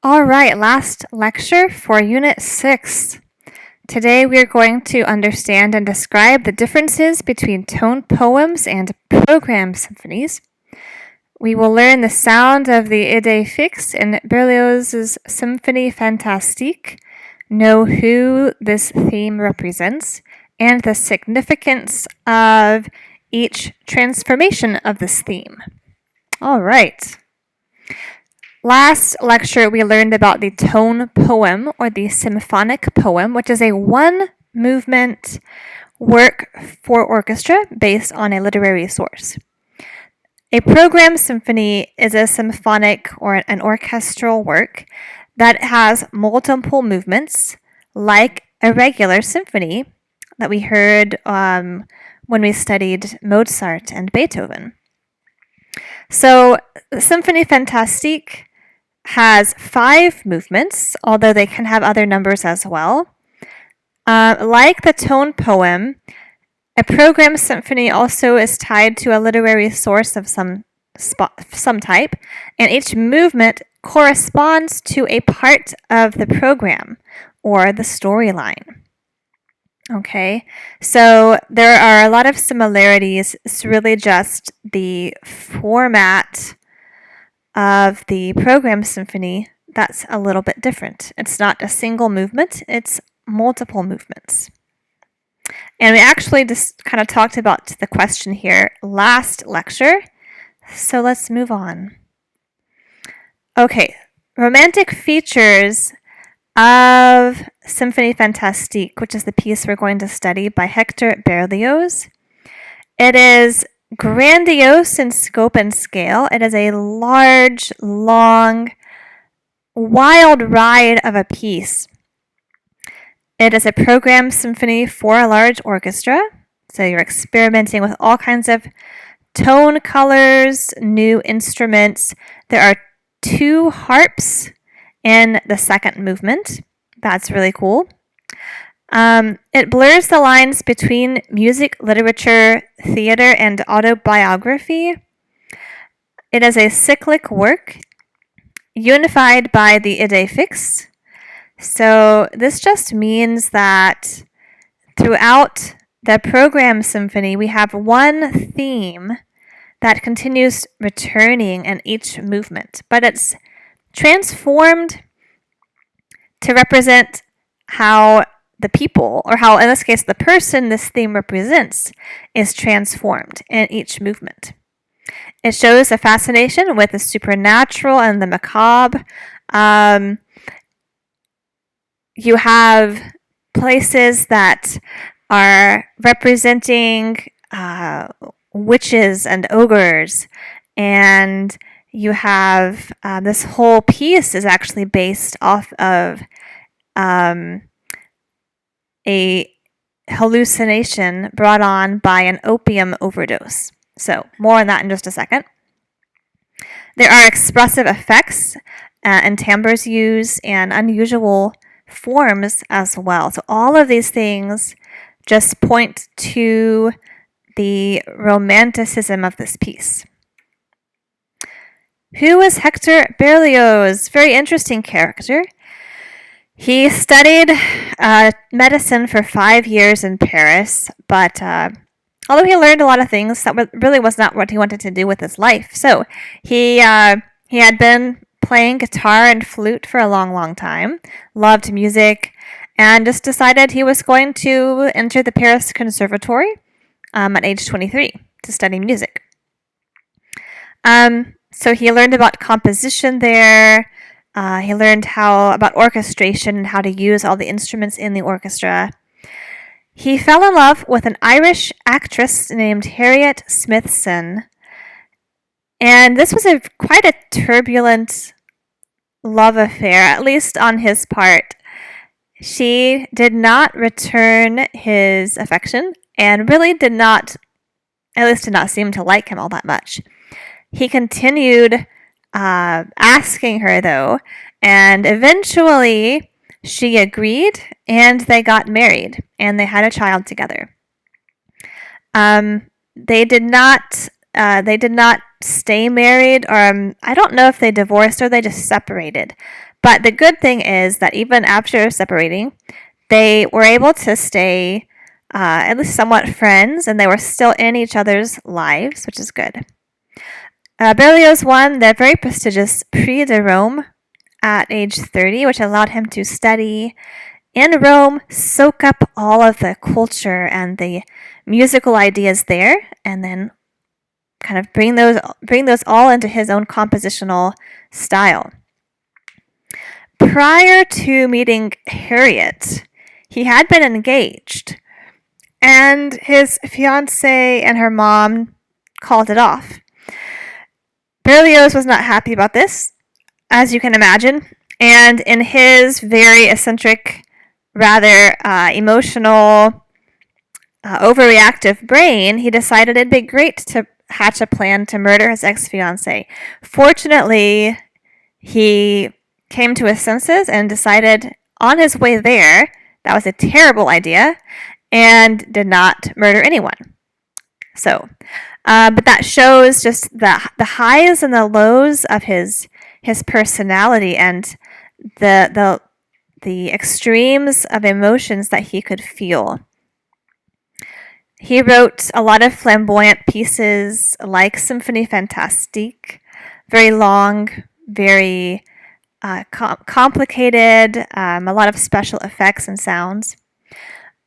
All right, last lecture for Unit 6. Today we are going to understand and describe the differences between tone poems and program symphonies. We will learn the sound of the idée fixe in Berlioz's Symphonie Fantastique, know who this theme represents, and the significance of each transformation of this theme. All right. Last lecture, we learned about the tone poem or the symphonic poem, which is a one-movement work for orchestra based on a literary source. A program symphony is a symphonic or an orchestral work that has multiple movements, like a regular symphony that we heard when we studied Mozart and Beethoven. So, Symphonie Fantastique has 5 movements, although they can have other numbers as well. Like the tone poem, a program symphony also is tied to a literary source of some type, and each movement corresponds to a part of the program or the storyline. Okay, so there are a lot of similarities. It's really just the format of the program symphony that's a little bit different. It's not a single movement, it's multiple movements. And we actually just kind of talked about the question here last lecture, so let's move on. Okay, romantic features of Symphonie Fantastique, which is the piece we're going to study by Hector Berlioz. It is grandiose in scope and scale. It is a large, long, wild ride of a piece. It is a program symphony for a large orchestra, so you're experimenting with all kinds of tone colors, new instruments. There are 2 harps in the second movement. That's really cool. It blurs the lines between music, literature, theater, and autobiography. It is a cyclic work, unified by the idée fixe. So this just means that throughout the program symphony, we have one theme that continues returning in each movement, but it's transformed to represent how the people, or how in this case the person this theme represents, is transformed in each movement. It shows a fascination with the supernatural and the macabre. You have places that are representing witches and ogres, and you have this whole piece is actually based off of a hallucination brought on by an opium overdose. So more on that in just a second. There are expressive effects and timbres used and unusual forms as well. So all of these things just point to the romanticism of this piece. Who was Hector Berlioz? Very interesting character. He studied medicine for 5 years in Paris, but although he learned a lot of things, that really was not what he wanted to do with his life. So he had been playing guitar and flute for a long time, loved music, and just decided he was going to enter the Paris Conservatory at age 23 to study music. So he learned about composition there. He learned about orchestration and how to use all the instruments in the orchestra. He fell in love with an Irish actress named Harriet Smithson. And this was quite a turbulent love affair, at least on his part. She did not return his affection and really did not seem to like him all that much. He continued asking her, though, and eventually she agreed, and they got married, and they had a child together. They did not stay married, or I don't know if they divorced or they just separated, But the good thing is that even after separating, they were able to stay at least somewhat friends, and they were still in each other's lives, which is good. Berlioz won the very prestigious Prix de Rome at age 30, which allowed him to study in Rome, soak up all of the culture and the musical ideas there, and then kind of bring those all into his own compositional style. Prior to meeting Harriet, he had been engaged, and his fiancée and her mom called it off. Berlioz was not happy about this, as you can imagine, and in his very eccentric, rather emotional, overreactive brain, he decided it'd be great to hatch a plan to murder his ex-fiancée. Fortunately, he came to his senses and decided on his way there that was a terrible idea and did not murder anyone. So, but that shows just the highs and the lows of his personality and the extremes of emotions that he could feel. He wrote a lot of flamboyant pieces like Symphonie Fantastique, very long, very complicated, a lot of special effects and sounds.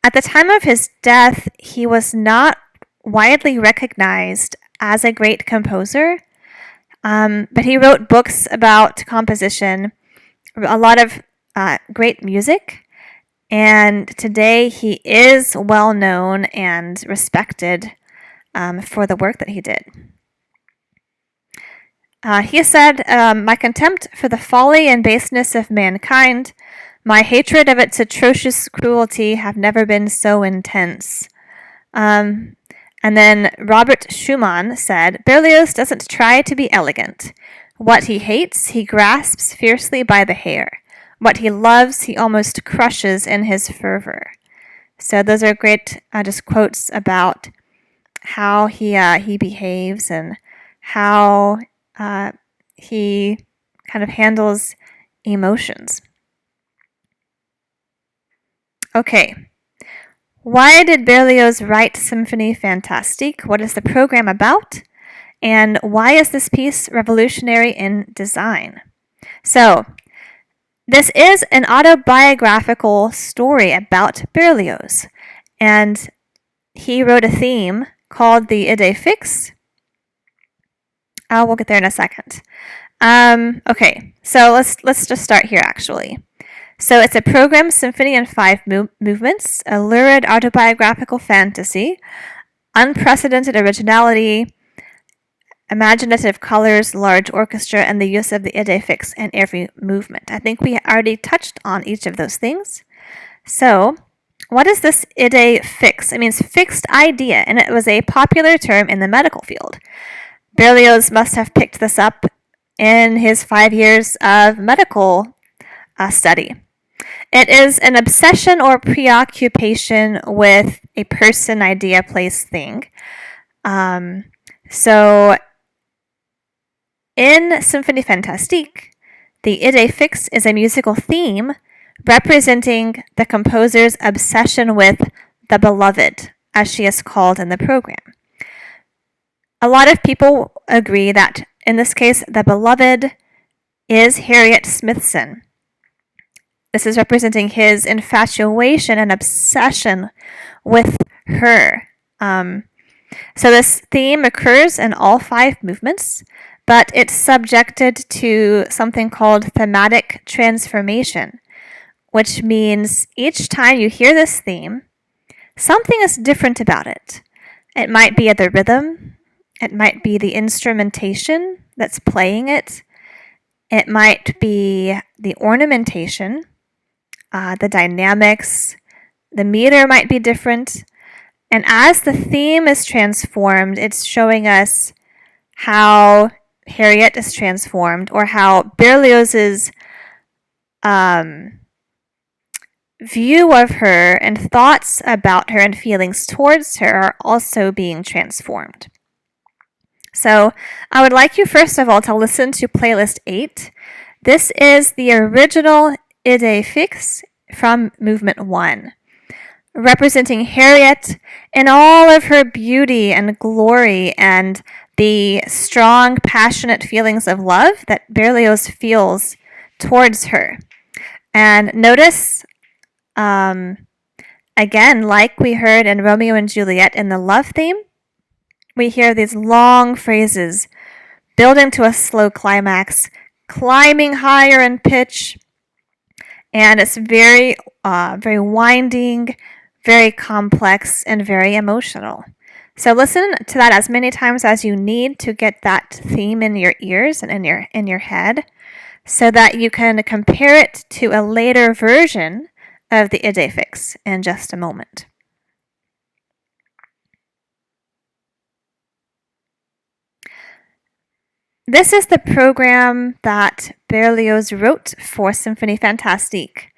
At the time of his death, he was not widely recognized as a great composer, but he wrote books about composition, a lot of great music, and today he is well known and respected for the work that he did. He said, "My contempt for the folly and baseness of mankind, my hatred of its atrocious cruelty have never been so intense." And then Robert Schumann said, "Berlioz doesn't try to be elegant. What he hates, he grasps fiercely by the hair. What he loves, he almost crushes in his fervor." So those are great just quotes about how he behaves and how he kind of handles emotions. Okay. Why did Berlioz write Symphonie Fantastique? What is the program about? And why is this piece revolutionary in design? So, this is an autobiographical story about Berlioz, and he wrote a theme called the Idée fixe. We'll get there in a second. Okay, so let's just start here actually. So it's a programmed symphony in 5 movements, a lurid autobiographical fantasy, unprecedented originality, imaginative colors, large orchestra, and the use of the idée fixe in every movement. I think we already touched on each of those things. So, what is this idée fixe? It means fixed idea, and it was a popular term in the medical field. Berlioz must have picked this up in his 5 years of medical study. It is an obsession or preoccupation with a person, idea, place, thing. So, in Symphonie Fantastique, the idée fixe is a musical theme representing the composer's obsession with the beloved, as she is called in the program. A lot of people agree that, in this case, the beloved is Harriet Smithson. This is representing his infatuation and obsession with her. So this theme occurs in all 5 movements, but it's subjected to something called thematic transformation, which means each time you hear this theme, something is different about it. It might be the rhythm, it might be the instrumentation that's playing it, it might be the ornamentation, the dynamics, the meter might be different, and as the theme is transformed, it's showing us how Harriet is transformed, or how Berlioz's view of her and thoughts about her and feelings towards her are also being transformed. So I would like you first of all to listen to playlist 8. This is the original Idée Fixe from Movement 1, representing Harriet in all of her beauty and glory and the strong, passionate feelings of love that Berlioz feels towards her. And notice, again, like we heard in Romeo and Juliet in the love theme, we hear these long phrases building to a slow climax, climbing higher in pitch, and it's very winding, very complex, and very emotional. So listen to that as many times as you need to get that theme in your ears and in your head, so that you can compare it to a later version of the Idée Fixe in just a moment. This is the program that Berlioz wrote for Symphonie Fantastique.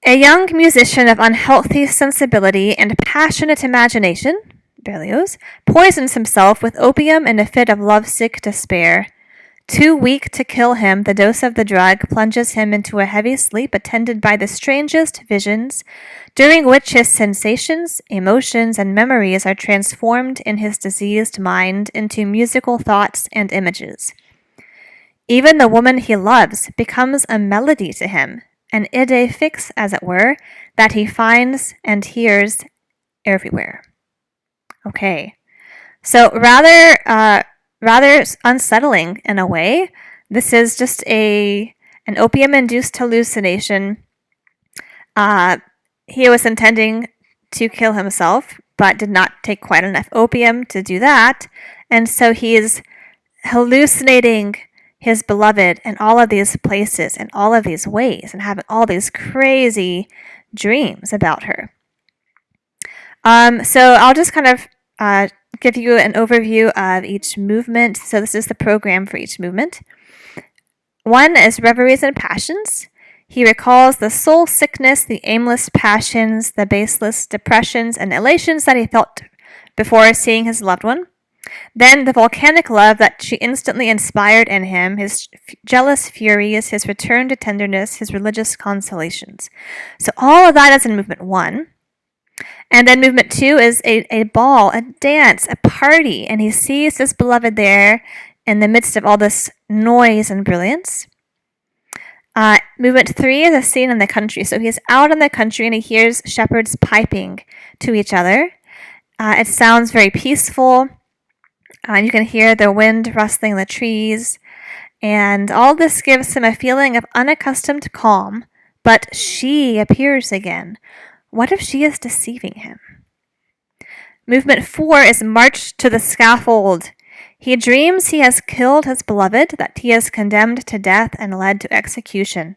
A young musician of unhealthy sensibility and passionate imagination, Berlioz, poisons himself with opium in a fit of lovesick despair. Too weak to kill him, the dose of the drug plunges him into a heavy sleep attended by the strangest visions, during which his sensations, emotions, and memories are transformed in his diseased mind into musical thoughts and images. Even the woman he loves becomes a melody to him, an idée fixe, as it were, that he finds and hears everywhere. Okay, so rather unsettling in a way. This is just an opium-induced hallucination. He was intending to kill himself, but did not take quite enough opium to do that, and so he is hallucinating his beloved in all of these places and all of these ways, and having all these crazy dreams about her. So I'll just kind of give you an overview of each movement. So this is the program for each movement. 1 is Reveries and Passions. He recalls the soul sickness, the aimless passions, the baseless depressions and elations that he felt before seeing his loved one. Then the volcanic love that she instantly inspired in him, his jealous furies, his return to tenderness, his religious consolations. So all of that is in movement 1. And then movement 2 is a ball, a dance, a party, and he sees his beloved there in the midst of all this noise and brilliance. Movement 3 is a scene in the country. So he's out in the country and he hears shepherds piping to each other. It sounds very peaceful. You can hear the wind rustling the trees. And all this gives him a feeling of unaccustomed calm. But she appears again. What if she is deceiving him? Movement 4 is March to the Scaffold. He dreams he has killed his beloved, that he is condemned to death and led to execution.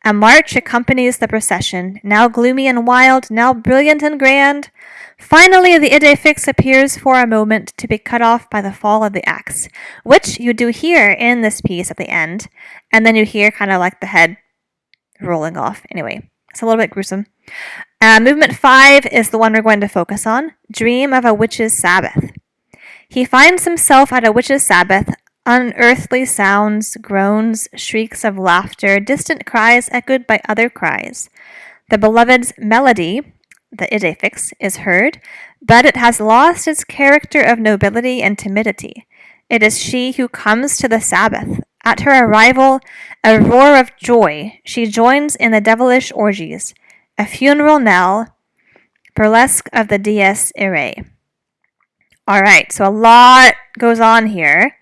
A march accompanies the procession, now gloomy and wild, now brilliant and grand. Finally, the Idée Fixe appears for a moment to be cut off by the fall of the axe, which you do hear in this piece at the end, and then you hear kind of like the head rolling off. Anyway, it's a little bit gruesome. Movement 5 is the one we're going to focus on, Dream of a Witch's Sabbath. He finds himself at a witch's Sabbath, unearthly sounds, groans, shrieks of laughter, distant cries echoed by other cries. The beloved's melody, the Idée Fixe, is heard, but it has lost its character of nobility and timidity. It is she who comes to the Sabbath. At her arrival, a roar of joy, she joins in the devilish orgies. A funeral knell, burlesque of the Dies Irae. Alright, so a lot goes on here.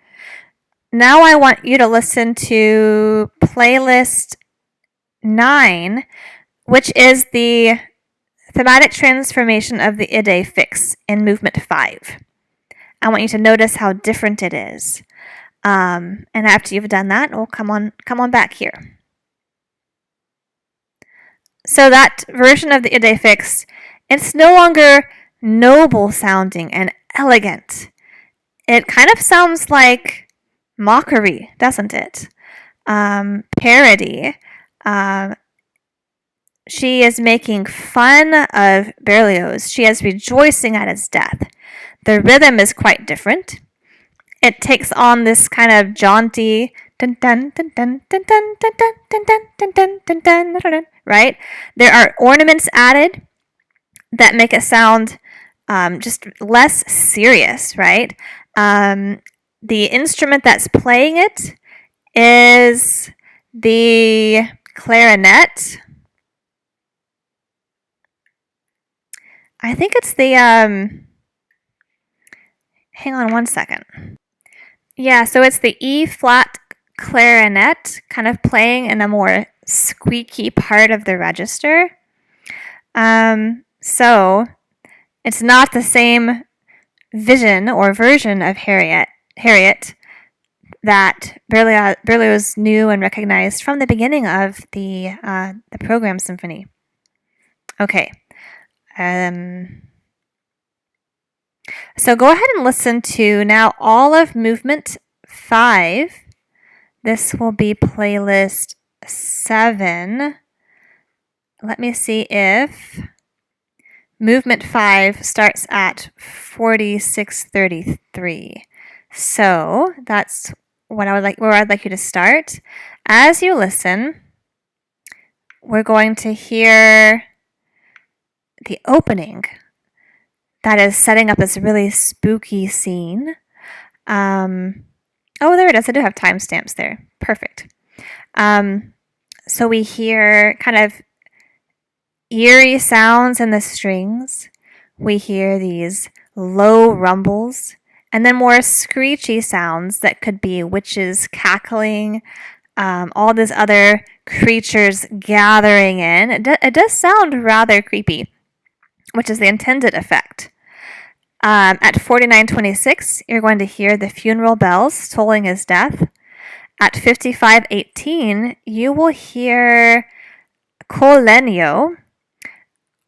Now I want you to listen to playlist 9, which is the thematic transformation of the Idée Fixe in movement 5. I want you to notice how different it is. And after you've done that, we'll come on back here. So that version of the Idée Fixe, it's no longer noble sounding and elegant. It kind of sounds like mockery, doesn't it? Parody. She is making fun of Berlioz. She is rejoicing at his death. The rhythm is quite different. It takes on this kind of jaunty, dun dun dun dun dun dun dun dun dun dun dun dun dun dun, right? There are ornaments added that make it sound just less serious, right? The instrument that's playing it is the clarinet. I think it's the, hang on one second. Yeah, so it's the E flat clarinet, kind of playing in a more squeaky part of the register. So it's not the same vision or version of Harriet that Berlioz knew and recognized from the beginning of the program symphony. Okay. So go ahead and listen to now all of movement 5. This will be playlist 7. Let me see if movement 5 starts at 4633. So that's where I'd like you to start. As you listen, we're going to hear the opening that is setting up this really spooky scene. Oh, there it is. I do have timestamps there. Perfect. So we hear kind of eerie sounds in the strings. We hear these low rumbles, and then more screechy sounds that could be witches cackling, all these other creatures gathering in. It does sound rather creepy, which is the intended effect. At 49:26, you're going to hear the funeral bells tolling his death. At 55:18, you will hear col legno,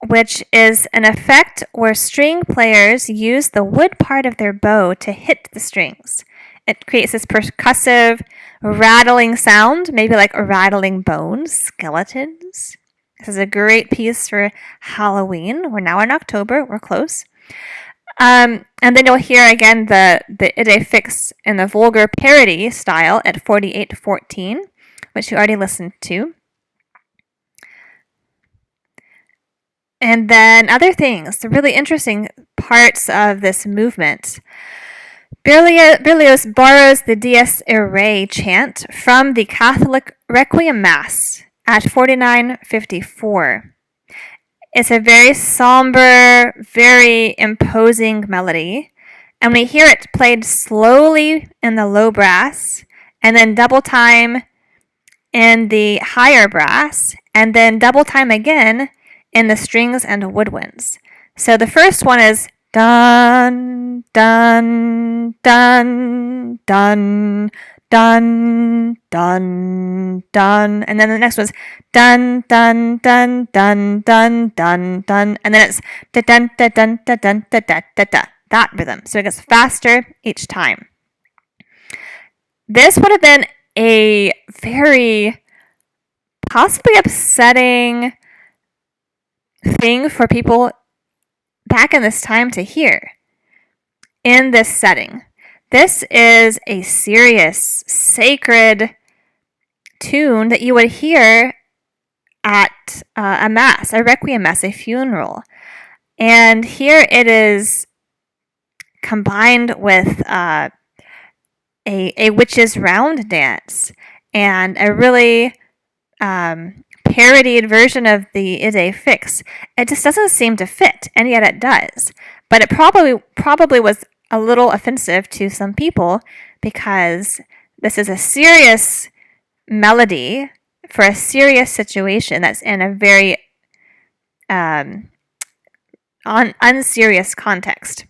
which is an effect where string players use the wood part of their bow to hit the strings. It creates this percussive, rattling sound, maybe like rattling bones, skeletons. This is a great piece for Halloween. We're now in October. We're close. And then you'll hear again the idée fixe in the vulgar parody style at 48:14, which you already listened to. And then other things, the really interesting parts of this movement. Berlioz borrows the Dies Irae chant from the Catholic Requiem Mass at 49:54. It's a very somber, very imposing melody, and we hear it played slowly in the low brass, and then double time in the higher brass, and then double time again in the strings and woodwinds. So the first one is dun, dun, dun, dun, dun, dun, dun, and then the next was dun, dun, dun, dun, dun, dun, dun, and then it's da dun, da dun, da dun, da da da da, that rhythm. So it gets faster each time. This would have been a very possibly upsetting thing for people back in this time to hear in this setting. This is a serious, sacred tune that you would hear at a mass, a requiem mass, a funeral. And here it is combined with a witch's round dance and a really parodied version of the idée fixe. It just doesn't seem to fit, and yet it does. But it probably was a little offensive to some people because this is a serious melody for a serious situation that's in a very unserious context.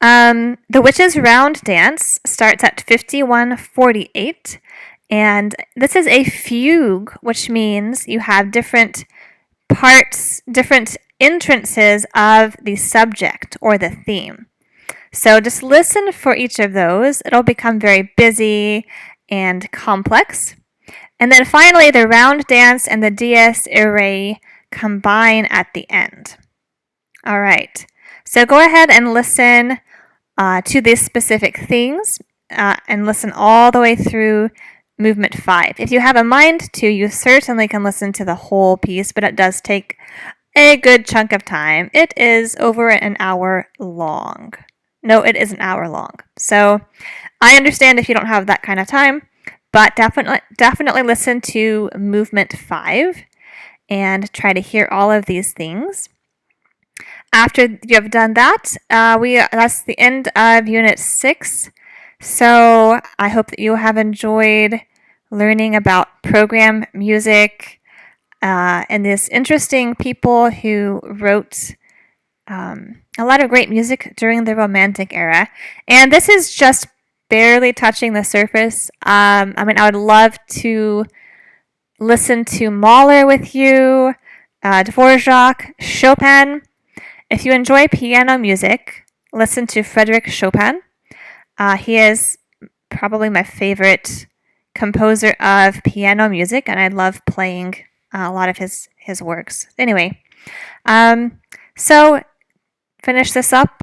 The Witch's Round Dance starts at 51:48, and this is a fugue, which means you have different parts, different entrances of the subject or the theme. So just listen for each of those. It'll become very busy and complex. And then finally, the round dance and the Dies Irae combine at the end. All right. So go ahead and listen to these specific things. and listen all the way through movement 5. If you have a mind to, you certainly can listen to the whole piece, but it does take a good chunk of time. It is over an hour long. No, it is an hour long. So I understand if you don't have that kind of time, but definitely listen to movement 5 and try to hear all of these things. After you have done that, that's the end of Unit 6. So I hope that you have enjoyed learning about program music and these interesting people who wrote a lot of great music during the Romantic era. And this is just barely touching the surface. I would love to listen to Mahler with you, Dvorak, Chopin. If you enjoy piano music, listen to Frédéric Chopin. He is probably my favorite composer of piano music, and I love playing a lot of his works. Anyway, so finish this up,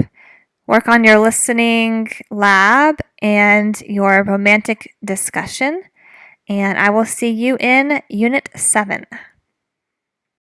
work on your listening lab and your romantic discussion, and I will see you in Unit 7.